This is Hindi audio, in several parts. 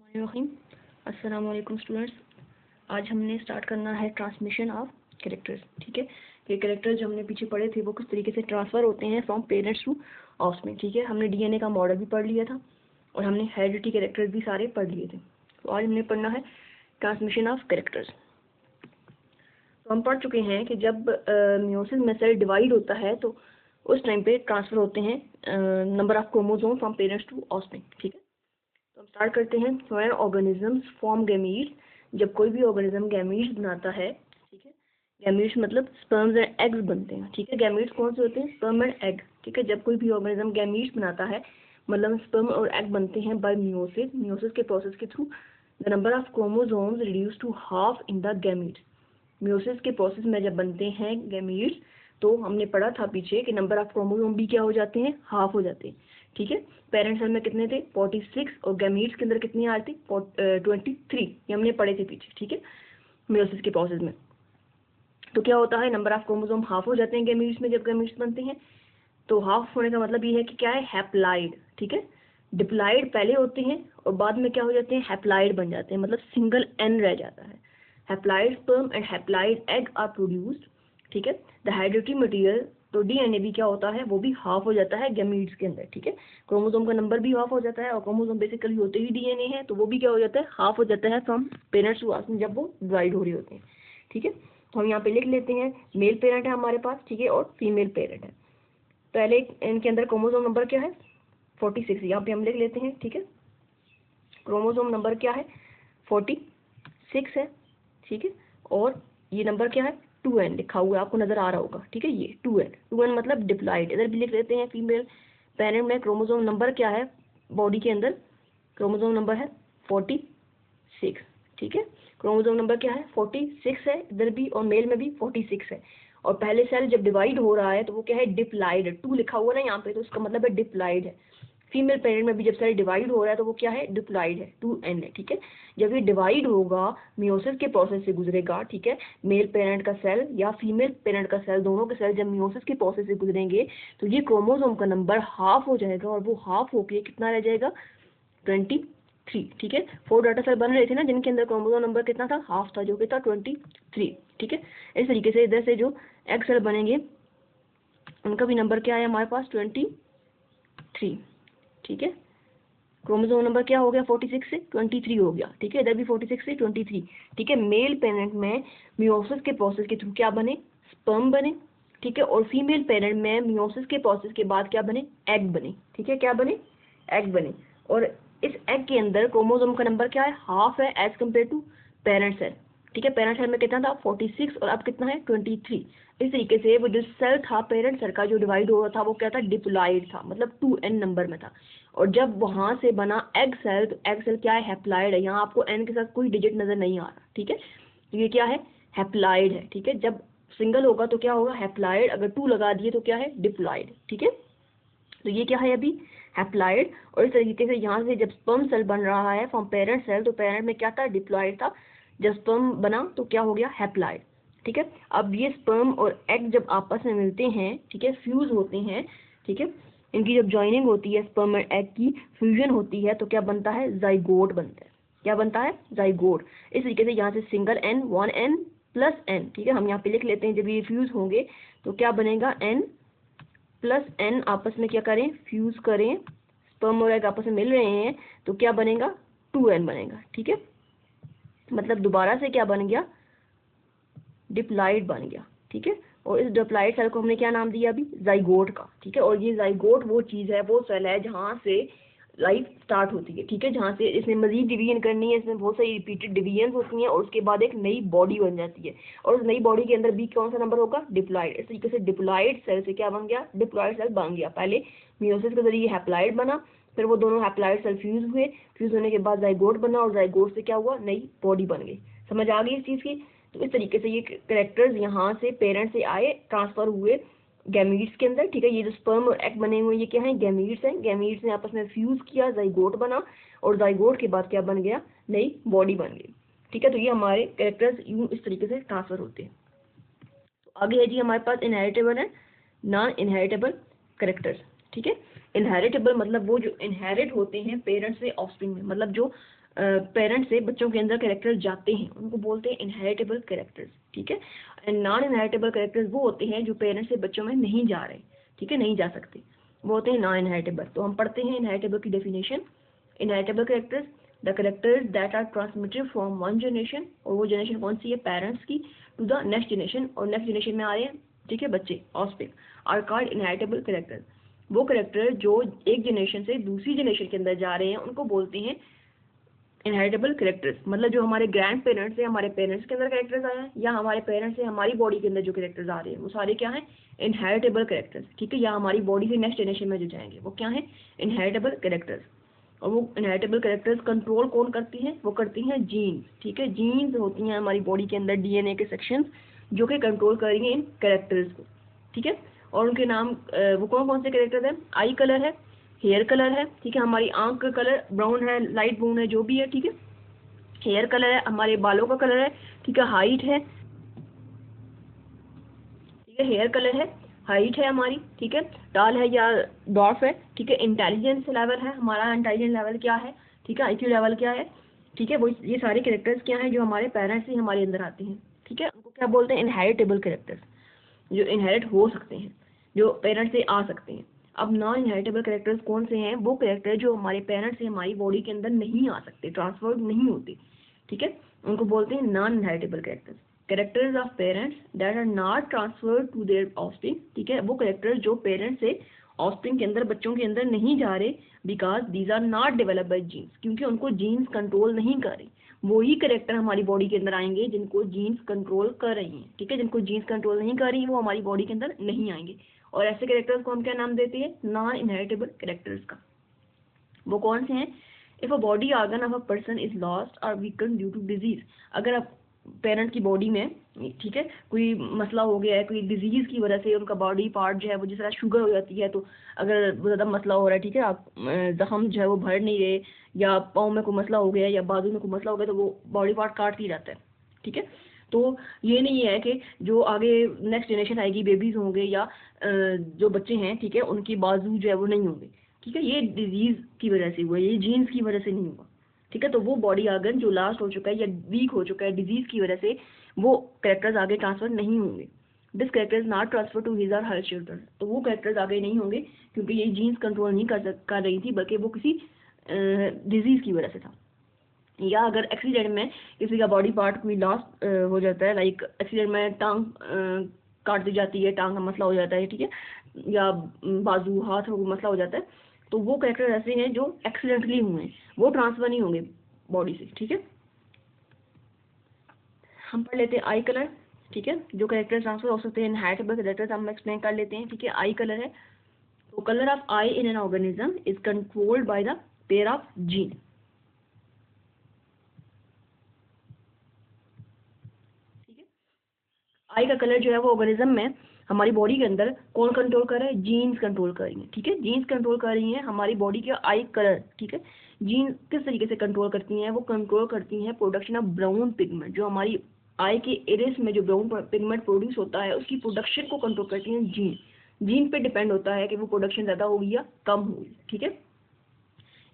अस्सलाम वालेकुम स्टूडेंट्स। आज हमने स्टार्ट करना है ट्रांसमिशन ऑफ कैरेक्टर्स। ठीक है, ये कैरेक्टर्स जो हमने पीछे पढ़े थे वो किस तरीके से ट्रांसफ़र होते हैं फ्रॉम पेरेंट्स टू ऑफस्प्रिंग। ठीक है, हमने डीएनए का मॉडल भी पढ़ लिया था और हमने हेरिडिटी कैरेक्टर्स भी सारे पढ़ लिए थे। तो आज हमने पढ़ना है ट्रांसमिशन ऑफ कैरेक्टर्स। तो हम पढ़ चुके हैं कि जब मियोसिस में सेल डिवाइड होता है तो उस टाइम पे ट्रांसफ़र होते हैं number of chromosome from parents to offspring. ठीक है, तो हम स्टार्ट करते हैं। व्हेन ऑर्गेनिजम्स फॉर्म गैमीट्स, जब कोई भी ऑर्गेनिज्म गैमीट्स बनाता है। ठीक है, गैमीट्स मतलब स्पर्म्स एंड एग्स बनते हैं। ठीक है, गैमीट्स कौन से होते हैं? Sperm and egg. ठीक है, जब कोई भी ऑर्गेनिज्म गैमीट्स बनाता है मतलब स्पर्म और एग बनते हैं बाय मियोसिस। मियोसिस के प्रोसेस के through the number of chromosomes reduce to half in the gametes. Meiosis के प्रोसेस में जब बनते हैं गैमीट्स तो हमने पढ़ा था पीछे कि नंबर ऑफ क्रोमोसोम भी क्या हो जाते हैं? हाफ हो जाते हैं। ठीक है, पेरेंट सेल में कितने थे? 46 और गैमीट्स के अंदर कितनी आ रही थी? 23। ये हमने पढ़े थे पीछे। ठीक है, मियोसिस के प्रोसेस में तो क्या होता है? नंबर ऑफ क्रोमोसोम हाफ हो जाते हैं गैमीट्स में जब गैमीट्स बनते हैं। तो हाफ होने का मतलब ये है कि क्या है? हैप्लाइड। ठीक है, डिप्लाइड पहले होते हैं और बाद में क्या हो जाते हैं? हैप्लाइड बन जाते हैं, मतलब सिंगल एन रह जाता है। Haploid sperm and haploid egg are produced. ठीक है, द हेरिडिटरी मटेरियल, तो डीएनए भी क्या होता है? वो भी हाफ हो जाता है गैमीट्स के अंदर। ठीक है, क्रोमोसोम का नंबर भी हाफ हो जाता है और क्रोमोसोम बेसिकली होते ही डीएनए है, तो वो भी क्या हो जाता है? हाफ हो जाता है फ्रॉम पेरेंट्स टू ऑफस्प्रिंग जब वो डिवाइड हो रहे होते हैं। ठीक है, तो हम यहाँ पे लिख लेते हैं मेल पेरेंट है हमारे पास। ठीक है, और फीमेल पेरेंट है। पहले इनके अंदर क्रोमोसोम नंबर क्या है? 46। यहाँ पे हम लिख लेते हैं। ठीक है, क्रोमोसोम नंबर क्या है? 46 है। ठीक है, और ये नंबर क्या है? 2n लिखा हुआ है, आपको नजर आ रहा होगा। ठीक है, ये 2n मतलब डिप्लाइड। इधर भी लिख लेते हैं फीमेल पेरेंट में क्रोमोसोम नंबर क्या है? बॉडी के अंदर क्रोमोसोम नंबर है 46। ठीक है, क्रोमोसोम नंबर क्या है? 46 है इधर भी, और मेल में भी 46 है। और पहले सेल जब डिवाइड हो रहा है तो वो क्या है? डिप्लाइड। 2 लिखा हुआ ना यहाँ पे, तो उसका मतलब है डिप्लाइड है। फीमेल पेरेंट में भी जब सेल डिवाइड हो रहा है तो वो क्या है? डिप्लाइड है, 2n है। ठीक है, जब ये डिवाइड होगा मियोसिस के प्रोसेस से गुजरेगा। ठीक है, मेल पेरेंट का सेल या फीमेल पेरेंट का सेल, दोनों के सेल जब मियोसिस के प्रोसेस से गुजरेंगे तो ये क्रोमोसोम का नंबर हाफ हो जाएगा और वो हाफ होके कितना रह जाएगा? 23। ठीक है, 4 डाटा सेल बन रहे थे ना जिनके अंदर क्रोमोसोम नंबर कितना था? हाफ था, जो कि था 23। ठीक है, इस तरीके से इधर से जो एग सेल बनेंगे उनका भी नंबर क्या है हमारे पास? 23। ठीक है, क्रोमोसोम नंबर क्या हो गया? 46 से 23 हो गया। ठीक है, इधर भी 46 से 23। ठीक है, मेल पेरेंट में मियोसिस के प्रोसेस के थ्रू क्या बने? स्पर्म बने। ठीक है, और फीमेल पेरेंट में मियोसिस के प्रोसेस के बाद क्या बने? एग बने। ठीक है, क्या बने? एग बने। और इस एग के अंदर क्रोमोसोम का नंबर क्या है? हाफ है as compare to parent cell. ठीक है, पेरेंट सेल में कितना था? 46 और अब कितना है? 23। इस तरीके से वो जो सेल था पेरेंट सेल का जो डिवाइड हो रहा था वो क्या था? डिप्लॉइड था, मतलब 2n नंबर में था। और जब वहां से बना एग सेल तो एग सेल क्या है? हैप्लाइड है। यहाँ आपको n के साथ कोई डिजिट नजर नहीं आ रहा। ठीक है, तो ये क्या है? हैप्लाइड है। ठीक है, जब सिंगल होगा तो क्या होगा? हैप्लाइड। अगर 2 लगा दिए तो क्या है? डिप्लॉइड। ठीक है, तो ये क्या है अभी? हैप्लाइड। और इस तरीके से यहाँ से जब स्पर्म सेल बन रहा है फ्रॉम पेरेंट सेल तो पेरेंट में क्या था? डिप्लॉइड था। जब स्पर्म बना तो क्या हो गया? हैप्लाइड। ठीक है, अब ये स्पर्म और एग जब आपस में मिलते हैं, ठीक है, फ्यूज होते हैं। ठीक है, इनकी जब ज्वाइनिंग होती है स्पर्म और एग की फ्यूजन होती है तो क्या बनता है? जाइगोट बनता है। क्या बनता है? जाइगोट। इस तरीके से यहाँ से single n 1n plus n। ठीक है, हम यहाँ पे लिख लेते हैं जब ये फ्यूज होंगे तो क्या बनेगा? n प्लस n आपस में क्या करें? फ्यूज करें। स्पर्म और एग आपस में मिल रहे हैं तो क्या बनेगा? 2n बनेगा। ठीक है, मतलब दोबारा से क्या बन गया? डिप्लॉइड बन गया। ठीक है, और इस डिप्लॉइड सेल को हमने क्या नाम दिया अभी? जाइगोट का। ठीक है, और ये जाइगोट वो चीज़ है, वो सेल है जहाँ से लाइफ स्टार्ट होती है। ठीक है, जहाँ से इसमें मजीद डिवीजन करनी है, इसमें बहुत सारी रिपीटेड डिवीजन होती हैं और उसके बाद एक नई बॉडी बन जाती है और उस नई बॉडी के अंदर भी कौन सा नंबर होगा? डिप्लॉइड। इस तरीके से डिप्लॉइड सेल से क्या बन गया? डिप्लॉइड सेल बन गया। पहले मियोसिस के जरिए हैप्लॉइड बना, फिर वो दोनों हैप्लॉइड सेल फ्यूज हुए, फ्यूज होने के बाद जाइगोट बना और जाइगोट से क्या हुआ? नई बॉडी बन गई। समझ आ गई इस चीज़ की? तो इस तरीके से ये कैरेक्टर्स यहाँ से पेरेंट से आए, ट्रांसफर हुए गैमीट्स के अंदर। ठीक है, ये जो स्पर्म और एग बने हुए ये क्या है? गैमीट्स हैं। गैमीट्स ने आपस में फ्यूज किया, जाइगोट बना और जाइगोट के बाद क्या बन गया? नई बॉडी बन गई। ठीक है, तो ये हमारे कैरेक्टर्स यूं इस तरीके से ट्रांसफर होते हैं। तो आगे है जी हमारे पास inheritable and non inheritable characters. ठीक है, इनहेरिटेबल मतलब वो जो इनहेरिट होते हैं पेरेंट्स से ऑफस्प्रिंग में, मतलब जो पेरेंट्स से बच्चों के अंदर कैरेक्टर जाते हैं उनको बोलते हैं इनहेरिटेबल कैरेक्टर्स, ठीक है। एंड नॉन इनहेरिटेबल कैरेक्टर्स वो होते हैं जो पेरेंट्स से बच्चों में नहीं जा रहे, ठीक है, नहीं जा सकते, वो होते हैं नॉन इनहेरिटेबल। तो हम पढ़ते हैं इनहेरिटेबल की डेफिनेशन। Inheritable characters, the characters that are transmitted from one generation, और वो जनरेशन कौन सी है, पेरेंट्स की, टू द नेक्स्ट जनरेशन, और नेक्स्ट जनरेशन में आ रहे हैं, ठीक है, बच्चे, offspring, are called inheritable characters. वो कैरेक्टर जो एक जनरेशन से दूसरी जनरेशन के अंदर जा रहे हैं उनको बोलते हैं इनहेरिटेबल कैरेक्टर्स। मतलब जो हमारे ग्रैंड पेरेंट्स से हमारे पेरेंट्स के अंदर कैरेक्टर्स आए हैं, या हमारे पेरेंट्स से हमारी बॉडी के अंदर जो कैरेक्टर्स आ रहे हैं वो सारे क्या हैं, इनहेरिटेबल कैरेक्टर्स, ठीक है। या हमारी बॉडी से नेक्स्ट जनरेशन में जो जाएंगे वो क्या है, इनहेरिटेबल कैरेक्टर्स। और वो इनहेरिटेबल कैरेक्टर्स कंट्रोल कौन करती हैं, वो करती हैं जीन्स, ठीक है। जीन्स होती हैं हमारी बॉडी के अंदर डीएनए के सेक्शंस जो कि कंट्रोल करेंगे इन कैरेक्टर्स को, ठीक है। और उनके नाम वो कौन कौन से कैरेक्टर्स हैं, आई कलर है, हेयर कलर है, ठीक है, हमारी आंख का कलर ब्राउन है, लाइट ब्राउन है, जो भी है, ठीक है। हेयर कलर है, हमारे बालों का कलर है, ठीक है, हाइट है, ठीक है, हेयर कलर है, हाइट है हमारी, ठीक है, टाल है या डॉर्फ है, ठीक है। इंटेलिजेंस लेवल है, हमारा इंटेलिजेंस लेवल क्या है, ठीक है, आईक्यू लेवल क्या है, ठीक है। वो ये सारे कैरेक्टर्स क्या हैं जो हमारे पेरेंट्स से हमारे अंदर आते हैं, ठीक है। उनको क्या बोलते हैं, इनहेरिटेबल कैरेक्टर्स, जो इनहेरिट हो सकते हैं, जो पेरेंट्स से आ सकते हैं। अब नॉन इनहेरिटेबल कैरेक्टर्स कौन से हैं, वो कैरेक्टर जो हमारे पेरेंट्स से हमारी बॉडी के अंदर नहीं आ सकते, ट्रांसफर्ड नहीं होते, ठीक है, उनको बोलते हैं non inheritable characters. Characters of parents that are not transferred to their offspring, ठीक है, वो कैरेक्टर्स जो पेरेंट्स से ऑफस्प्रिंग के अंदर बच्चों के अंदर नहीं जा रहे, because these are not developed by genes, क्योंकि उनको जीन्स कंट्रोल नहीं कर रही। वही कैरेक्टर हमारी बॉडी के अंदर आएंगे जिनको जीन्स कंट्रोल कर रही हैं, ठीक है। जिनको जीन्स कंट्रोल नहीं कर रही वो हमारी बॉडी के अंदर नहीं आएंगे। और ऐसे कैरेक्टर्स को हम क्या नाम देते हैं, नॉन इनहेरिटेबल कैरेक्टर्स का। वो कौन से हैं, if a body organ of a person is lost और वीकन ड्यू टू डिजीज, अगर आप पेरेंट की बॉडी में, ठीक है, कोई मसला हो गया है, कोई डिजीज की वजह से उनका बॉडी पार्ट जो है वो जिस तरह शुगर हो जाती है, तो अगर वो ज़्यादा मसला हो रहा है, ठीक है, आप जख्म जो है वो भर नहीं रहे, या पाँव में कोई मसला हो गया या बाजू में कोई मसला हो गया, तो वो बॉडी पार्ट काट दिया जाता है, ठीक है। तो ये नहीं है कि जो आगे नेक्स्ट जनरेशन आएगी, बेबीज होंगे या जो बच्चे हैं, ठीक है, उनकी बाजू जो है वो नहीं होंगे, ठीक है, ये डिजीज की वजह से हुआ, ये जीन्स की वजह से नहीं हुआ, ठीक है। तो वो बॉडी ऑर्गन जो लास्ट हो चुका है या वीक हो चुका है डिजीज की वजह से, वो कैरेक्टर्स आगे ट्रांसफर नहीं होंगे। This character is not transfer to his or her children, तो वो कैरेक्टर्स आगे नहीं होंगे क्योंकि ये जीन्स कंट्रोल नहीं कर रही थी, बल्कि वो किसी डिजीज की वजह से था। या अगर एक्सीडेंट में किसी का बॉडी पार्ट कोई लॉस हो जाता है, लाइक एक्सीडेंट में टांग काट दी जाती है, टांग का मसला हो जाता है, ठीक है, या बाजू हाथ का मसला हो जाता है, तो वो कैरेक्टर ऐसे हैं जो एक्सीडेंटली हुए हैं, वो ट्रांसफर नहीं होंगे बॉडी से, ठीक है। हम पढ़ लेते हैं आई कलर, ठीक है, जो कैरेक्टर ट्रांसफर हो सकते हैं इनहेरिटेबल कैरेक्टर्स हम एक्सप्लेन कर लेते हैं, ठीक है। आई कलर है, तो colour of I in an organism is controlled by the pair of gene, ठीक है। आई का कलर जो है वो ऑर्गेनिज्म में हमारी बॉडी के अंदर कौन कंट्रोल कर रहा है, जीन्स कंट्रोल कर रही हैं, ठीक है, जीन्स कंट्रोल कर रही हैं हमारी बॉडी के आई कलर, ठीक है। जीन किस तरीके से कंट्रोल करती हैं, वो कंट्रोल करती हैं प्रोडक्शन ऑफ ब्राउन पिगमेंट, जो हमारी आई के इरिस में जो ब्राउन पिगमेंट प्रोड्यूस होता है उसकी प्रोडक्शन को कंट्रोल करती हैं जीन। जीन पे डिपेंड होता है कि वो प्रोडक्शन ज़्यादा होगी या कम होगी, ठीक है।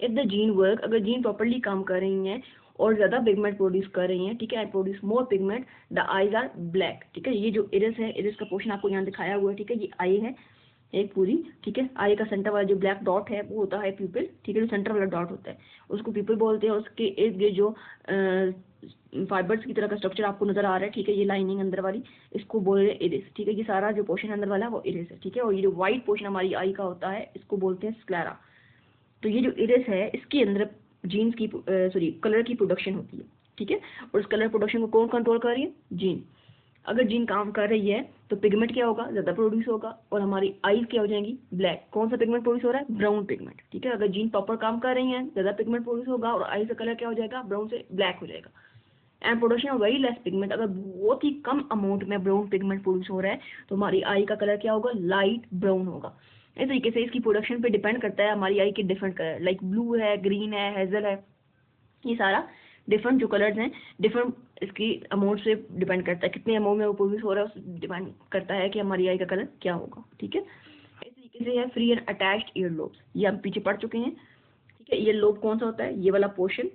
इफ द जीन वर्क, अगर जीन प्रॉपरली काम कर रही हैं और ज़्यादा पिगमेंट प्रोड्यूस कर रही हैं, ठीक है, produce more pigment, the eyes are black, ठीक है। ये जो इरिस है, इरिस का पोर्शन आपको यहाँ दिखाया हुआ है, ठीक है, ये आई है एक पूरी, ठीक है। आई का सेंटर वाला जो ब्लैक डॉट है वो होता है प्यूपिल, ठीक है, जो सेंटर वाला डॉट होता है उसको प्यूपिल बोलते हैं। उसके इर्द गिर्द जो फाइबर्स की तरह का स्ट्रक्चर आपको नजर आ रहा है, ठीक है, ये लाइनिंग अंदर वाली, इसको बोल रहे हैं इरिस, ठीक है। ये सारा जो पोर्शन अंदर वाला है वो इरिस है, ठीक है। और ये जो व्हाइट पोर्शन हमारी आई का होता है इसको बोलते हैं स्क्लेरा। तो ये जो इरिस है इसके अंदर जीन्स की कलर की प्रोडक्शन होती है, ठीक है। और उस कलर प्रोडक्शन को कौन कंट्रोल कर रही है, जीन। अगर जीन काम कर रही है तो पिगमेंट क्या होगा, ज़्यादा प्रोड्यूस होगा और हमारी आईज क्या हो जाएंगी, ब्लैक। कौन सा पिगमेंट प्रोड्यूस हो रहा है, ब्राउन पिगमेंट, ठीक है। अगर जीन प्रॉपर काम कर रही है ज़्यादा पिगमेंट प्रोड्यूस होगा और आईज का कलर क्या हो जाएगा, ब्राउन से ब्लैक हो जाएगा। And production of very less pigment, अगर बहुत ही कम अमाउंट में ब्राउन पिगमेंट प्रोड्यूस हो रहा है तो हमारी आई का कलर क्या होगा, लाइट ब्राउन होगा। इस तरीके से इसकी प्रोडक्शन पे डिपेंड करता है हमारी आई के डिफरेंट कलर, लाइक ब्लू है, ग्रीन है, हेजल है, ये सारा डिफरेंट जो कलर्स हैं डिफरेंट इसकी अमाउंट से डिपेंड करता है, कितने अमाउंट में वो प्रोड्यूस हो रहा है उससे डिपेंड करता है कि हमारी आई का कलर क्या होगा, ठीक है। इस तरीके से है free and attached year lobes, ये हम पीछे पढ़ चुके हैं, ठीक है। ईयर लोब कौन सा होता है, ये वाला पोर्शन,